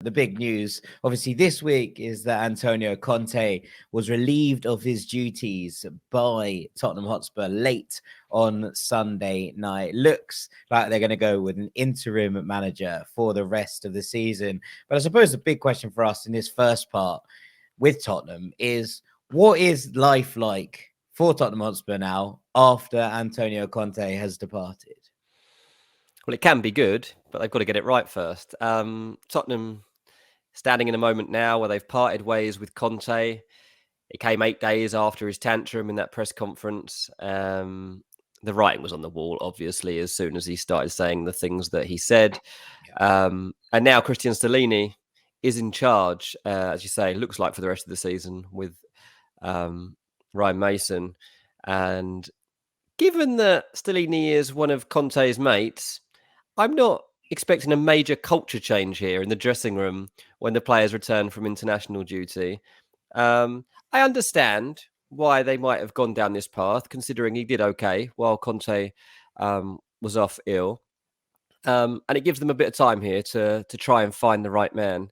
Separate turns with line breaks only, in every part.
The big news, obviously, this week is that Antonio Conte was relieved of his duties by Tottenham Hotspur late on Sunday night. Looks like they're going to go with an interim manager for the rest of the season. But I suppose the big question for us in this first part with Tottenham is, what is life like for Tottenham Hotspur now after Antonio Conte has departed?
Well, it can be good, but they've got to get it right first. Tottenham standing in a moment now where they've parted ways with Conte. It came 8 days after his tantrum in that press conference. The writing was on the wall, obviously, as soon as he started saying the things that he said. And now Christian Stellini is in charge, as you say, looks like for the rest of the season with Ryan Mason. And given that Stellini is one of Conte's mates, I'm not expecting a major culture change here in the dressing room when the players return from international duty. I understand why they might have gone down this path, considering he did okay while Conte was off ill. And it gives them a bit of time here to try and find the right man.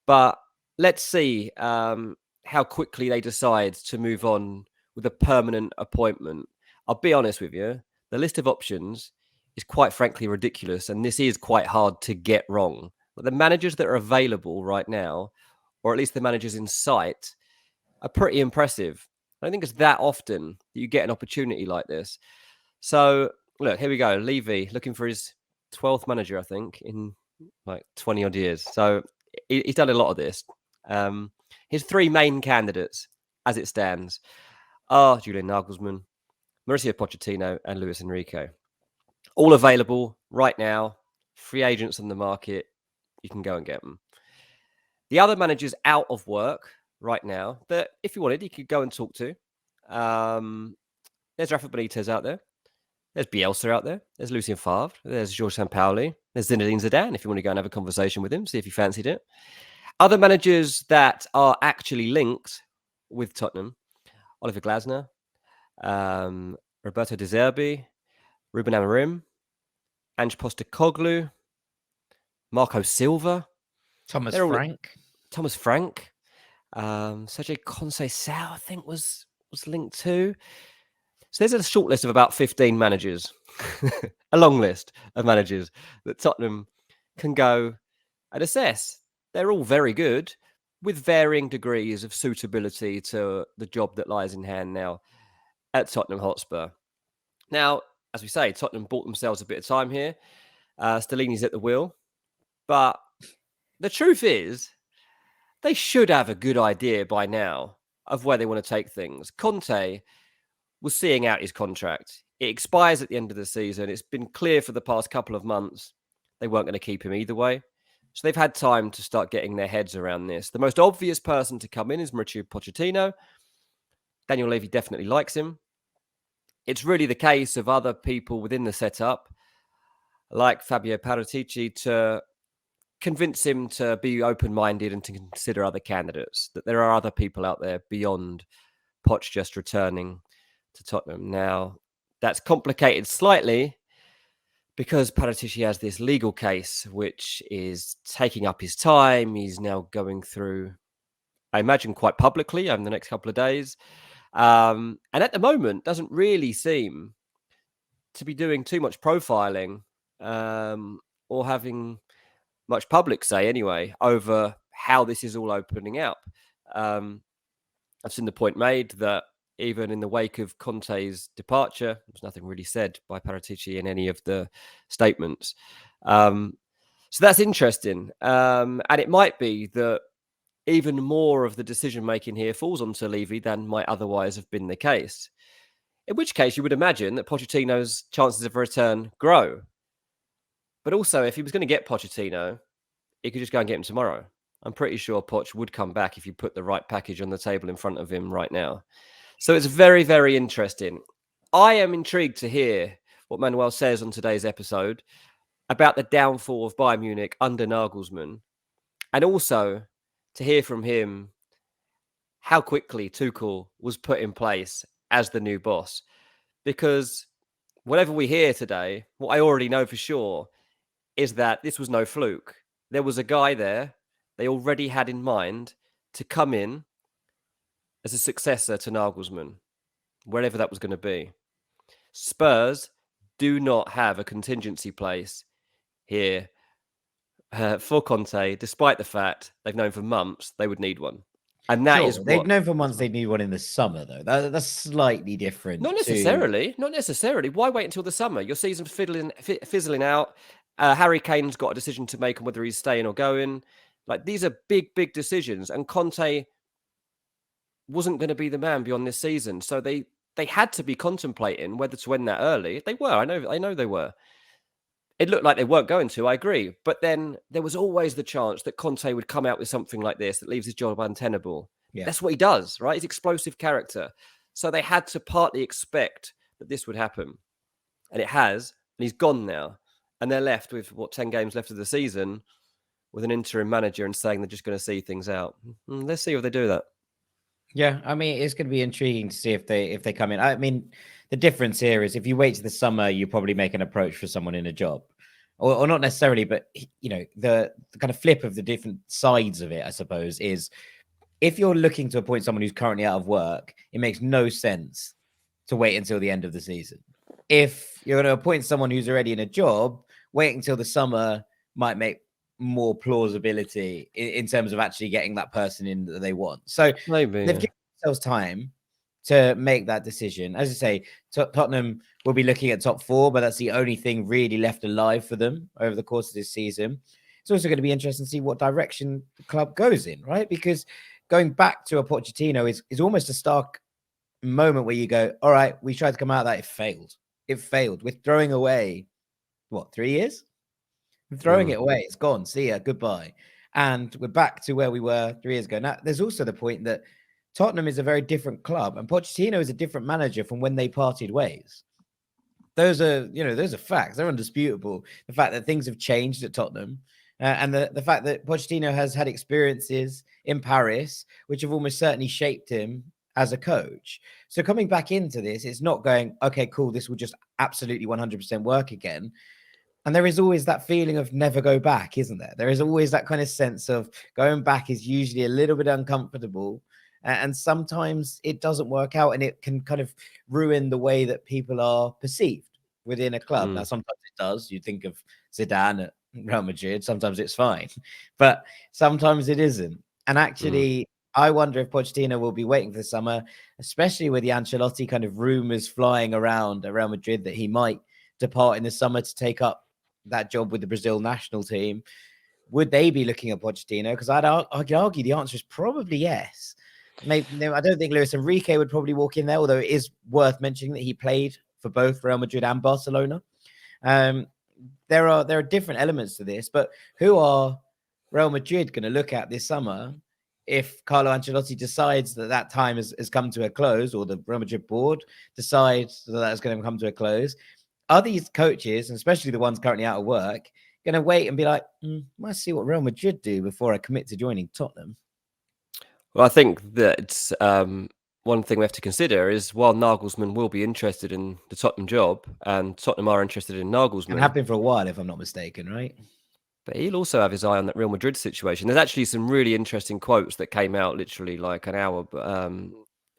But let's see how quickly they decide to move on with a permanent appointment. I'll be honest with you, the list of options is quite frankly ridiculous, and this is quite hard to get wrong. But the managers that are available right now, or at least the managers in sight, are pretty impressive. I don't think it's that often that you get an opportunity like this. So, look, here we go. Levy looking for his 12th manager, I think, in like 20 odd years. So he's done a lot of this. His three main candidates, as it stands, are Julian Nagelsmann, Mauricio Pochettino, and Luis Enrique. All available right now, free agents on the market. You can go and get them. The other managers out of work right now that, if you wanted, you could go and talk to. There's Rafa Benitez out there. There's Bielsa out there. There's Lucien Favre. There's George Sampaoli. There's Zinedine Zidane, if you want to go and have a conversation with him, see if he fancied it. Other managers that are actually linked with Tottenham: Oliver Glasner, Roberto de Zerbi, Ruben Amorim, Ange Postecoglou, Marco Silva,
Thomas Frank,
Sergio Conceição, I think was linked to. So there's a short list of about 15 managers, a long list of managers that Tottenham can go and assess. They're all very good with varying degrees of suitability to the job that lies in hand now at Tottenham Hotspur. Now, as we say, Tottenham bought themselves a bit of time here. Stellini's at the wheel. But the truth is, they should have a good idea by now of where they want to take things. Conte was seeing out his contract. It expires at the end of the season. It's been clear for the past couple of months they weren't going to keep him either way. So they've had time to start getting their heads around this. The most obvious person to come in is Mauricio Pochettino. Daniel Levy definitely likes him. It's really the case of other people within the setup, like Fabio Paratici, to convince him to be open-minded and to consider other candidates, that there are other people out there beyond Poch just returning to Tottenham. Now, that's complicated slightly because Paratici has this legal case, which is taking up his time. He's now going through, I imagine, quite publicly over the next couple of days. And at the moment, doesn't really seem to be doing too much profiling or having much public say anyway over how this is all opening up. I've seen the point made that even in the wake of Conte's departure, there was nothing really said by Paratici in any of the statements. So that's interesting. And it might be that even more of the decision-making here falls onto Levy than might otherwise have been the case. In which case, you would imagine that Pochettino's chances of a return grow. But also, if he was going to get Pochettino, he could just go and get him tomorrow. I'm pretty sure Poch would come back if you put the right package on the table in front of him right now. So it's very, very interesting. I am intrigued to hear what Manuel says on today's episode about the downfall of Bayern Munich under Nagelsmann, and also to hear from him how quickly Tuchel was put in place as the new boss. Because whatever we hear today, what I already know for sure is that this was no fluke. There was a guy there they already had in mind to come in as a successor to Nagelsmann, wherever that was going to be. Spurs do not have a contingency place here for Conte, despite the fact they've known for months they would need one. And that is
they've
what...
known for months they'd need one in the summer, though. That's slightly different.
Not necessarily. Why wait until the summer? Your season's fizzling out. Harry Kane's got a decision to make on whether he's staying or going. Like, these are big, big decisions. And Conte wasn't going to be the man beyond this season. So they had to be contemplating whether to end that early. They were. I know they were. It looked like they weren't going to, I agree. But then there was always the chance that Conte would come out with something like this that leaves his job untenable. Yeah. That's what he does, right? He's explosive character. So they had to partly expect that this would happen. And it has. And he's gone now. And they're left with, 10 games left of the season with an interim manager and saying they're just going to see things out. Let's see if they do that.
Yeah, I mean, it's going to be intriguing to see if they come in. I mean, the difference here is if you wait to the summer, you probably make an approach for someone in a job. Or not necessarily, but, the kind of flip of the different sides of it, I suppose, is if you're looking to appoint someone who's currently out of work, it makes no sense to wait until the end of the season. If you're going to appoint someone who's already in a job, waiting until the summer might make more plausibility in terms of actually getting that person in that they want. So they've given themselves time to make that decision. As I say, Tottenham will be looking at top 4, but that's the only thing really left alive for them over the course of this season. It's also going to be interesting to see what direction the club goes in, right? Because going back to a Pochettino is almost a stark moment where you go, all right, we tried to come out of that. It failed. It failed. We're throwing away, 3 years? We're throwing it away. It's gone. See ya. Goodbye. And we're back to where we were 3 years ago. Now, there's also the point that Tottenham is a very different club, and Pochettino is a different manager from when they parted ways. Those are facts. They're undisputable. The fact that things have changed at Tottenham, and the fact that Pochettino has had experiences in Paris, which have almost certainly shaped him as a coach. So coming back into this, it's not going, okay, cool, this will just absolutely 100% work again. And there is always that feeling of never go back, isn't there? There is always that kind of sense of going back is usually a little bit uncomfortable. And sometimes it doesn't work out and it can kind of ruin the way that people are perceived within a club. Now, sometimes it does. You think of Zidane at Real Madrid. Sometimes it's fine, but sometimes it isn't. And actually, I wonder if Pochettino will be waiting for the summer, especially with the Ancelotti kind of rumors flying around at Real Madrid that he might depart in the summer to take up that job with the Brazil national team. Would they be looking at Pochettino? Because I'd argue the answer is probably yes. Maybe, I don't think Luis Enrique would probably walk in there, although it is worth mentioning that he played for both Real Madrid and Barcelona. There are different elements to this, but who are Real Madrid going to look at this summer if Carlo Ancelotti decides that time has come to a close, or the Real Madrid board decides that it's going to come to a close? Are these coaches, and especially the ones currently out of work, going to wait and be like, let's see what Real Madrid do before I commit to joining Tottenham?
Well, I think that one thing we have to consider is while Nagelsmann will be interested in the Tottenham job, and Tottenham are interested in Nagelsmann.
And have been for a while, if I'm not mistaken, right?
But he'll also have his eye on that Real Madrid situation. There's actually some really interesting quotes that came out literally like an hour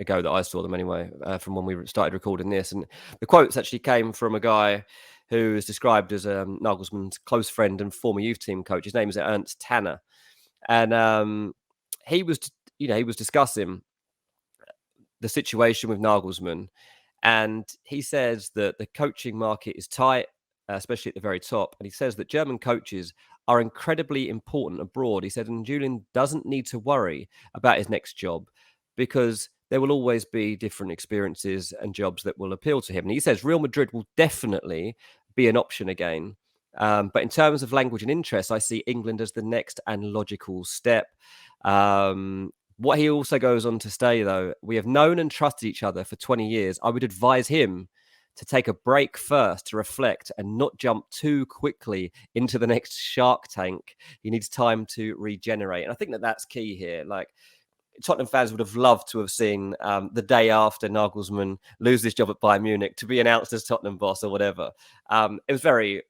ago that I saw them anyway, from when we started recording this. And the quotes actually came from a guy who is described as Nagelsmann's close friend and former youth team coach. His name is Ernst Tanner. And he was discussing the situation with Nagelsmann, and he says that the coaching market is tight, especially at the very top. And he says that German coaches are incredibly important abroad. He said, and Julian doesn't need to worry about his next job because there will always be different experiences and jobs that will appeal to him. And he says Real Madrid will definitely be an option again. But in terms of language and interest, I see England as the next and logical step. What he also goes on to say, though, we have known and trusted each other for 20 years. I would advise him to take a break first to reflect and not jump too quickly into the next Shark Tank. He needs time to regenerate. And I think that that's key here. Like, Tottenham fans would have loved to have seen the day after Nagelsmann lose his job at Bayern Munich to be announced as Tottenham boss or whatever. It was very,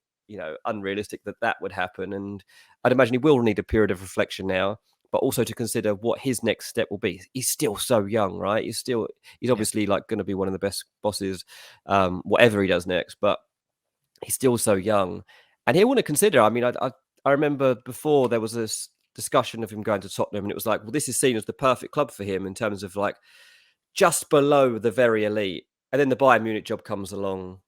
unrealistic that would happen. And I'd imagine he will need a period of reflection now, but also to consider what his next step will be. He's still so young, right? He's obviously like going to be one of the best bosses, whatever he does next, but he's still so young, and he'll want to consider. I mean, I remember before there was this discussion of him going to Tottenham, and it was like, well, this is seen as the perfect club for him in terms of like just below the very elite. And then the Bayern Munich job comes along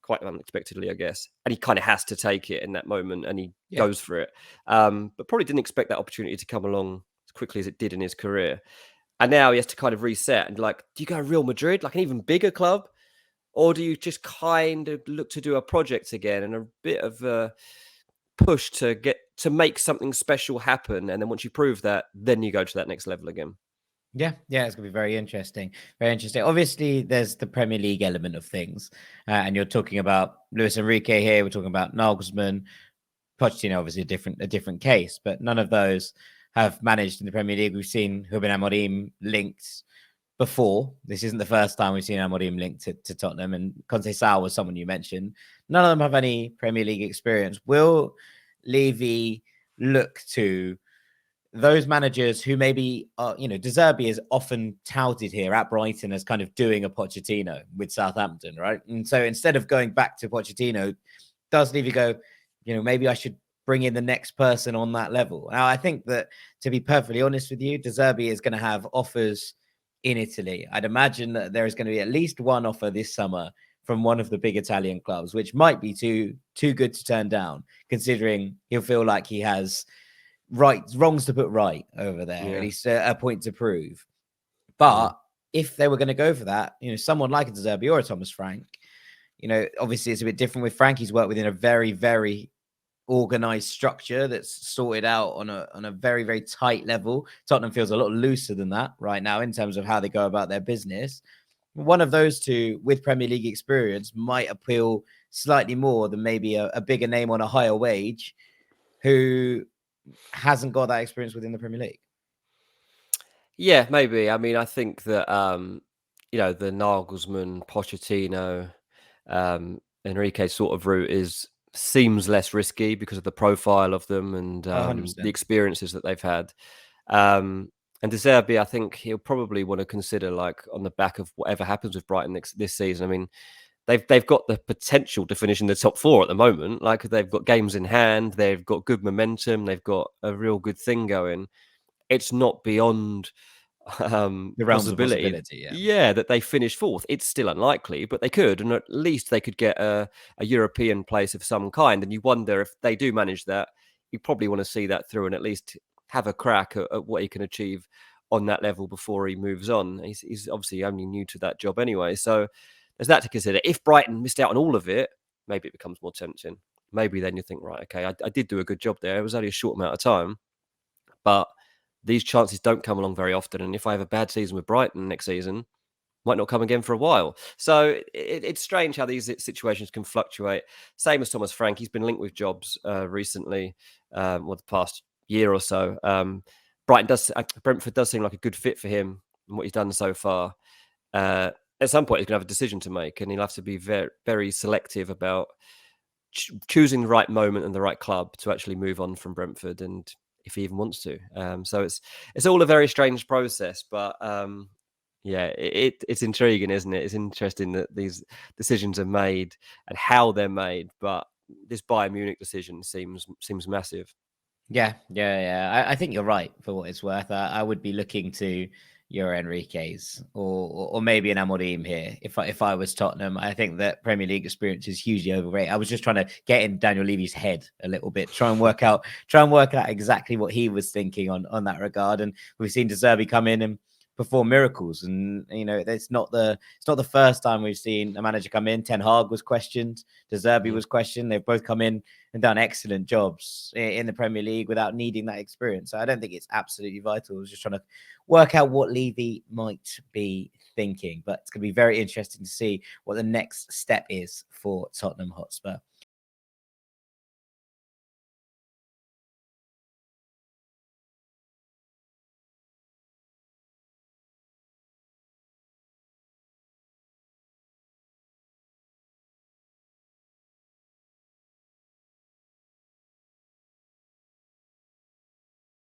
quite unexpectedly, I guess, and he kind of has to take it in that moment, and he goes for it. But probably didn't expect that opportunity to come along as quickly as it did in his career. And now he has to kind of reset and like, do you go Real Madrid, like an even bigger club? Or do you just kind of look to do a project again and a bit of a push to make something special happen? And then once you prove that, then you go to that next level again.
Yeah, it's going to be very interesting. Very interesting. Obviously, there's the Premier League element of things. And you're talking about Luis Enrique here. We're talking about Nagelsmann. Pochettino, obviously a different case, but none of those have managed in the Premier League. We've seen Ruben Amorim linked before. This isn't the first time we've seen Amorim linked to Tottenham, and Conte was someone you mentioned. None of them have any Premier League experience. Will Levy look to those managers who maybe are, De Zerbi is often touted here at Brighton as kind of doing a Pochettino with Southampton, right? And so instead of going back to Pochettino, does Levy go, maybe I should bring in the next person on that level? Now, I think that, to be perfectly honest with you, De Zerbi is going to have offers in Italy. I'd imagine that there is going to be at least one offer this summer from one of the big Italian clubs, which might be too good to turn down, considering he'll feel like he has wrongs to put right over there, at least a point to prove. But if they were going to go for that, someone like a De Zerbi or a Thomas Frank, obviously it's a bit different with Frank. He's worked within a very, very organized structure that's sorted out on a very, very tight level. Tottenham feels a lot looser than that right now in terms of how they go about their business. One of those two with Premier League experience might appeal slightly more than maybe a bigger name on a higher wage who hasn't got that experience within the Premier League.
Yeah, maybe. I mean, I think that the Nagelsmann, Pochettino, Enrique sort of route seems less risky because of the profile of them and the experiences that they've had. And De Zerbi, I think he'll probably want to consider, like, on the back of whatever happens with Brighton this season. I mean, they've got the potential to finish in the top four at the moment. Like, they've got games in hand, they've got good momentum, they've got a real good thing going. It's not beyond
the realms of possibility,
that they finish fourth. It's still unlikely, but they could, and at least they could get a European place of some kind. And you wonder if they do manage that, you probably want to see that through and at least have a crack at what he can achieve on that level before he moves on. He's obviously only new to that job anyway, so there's that to consider. If Brighton missed out on all of it, maybe it becomes more tempting. Maybe then you think, right, okay, I did do a good job there. It was only a short amount of time, but these chances don't come along very often. And if I have a bad season with Brighton next season, might not come again for a while. So it's strange how these situations can fluctuate. Same as Thomas Frank. He's been linked with jobs recently, the past year or so. Brentford does seem like a good fit for him and what he's done so far. At some point, he's going to have a decision to make, and he'll have to be very, very selective about choosing the right moment and the right club to actually move on from Brentford, and if he even wants to. So it's all a very strange process, but it's intriguing, isn't it? It's interesting that these decisions are made and how they're made, but this Bayern Munich decision seems massive.
Yeah. I think you're right for what it's worth. I would be looking to your Enrique's or maybe an Amorim here. If I was Tottenham, I think that Premier League experience is hugely overrated. I was just trying to get in Daniel Levy's head a little bit, try and work out exactly what he was thinking on that regard. And we've seen De Zerbi come in and perform miracles, and it's not the first time we've seen a manager come in. Ten Hag was questioned, De Zerbi was questioned. They've both come in and done excellent jobs in the Premier League without needing that experience. So I don't think it's absolutely vital. I was just trying to work out what Levy might be thinking, but it's going to be very interesting to see what the next step is for Tottenham Hotspur.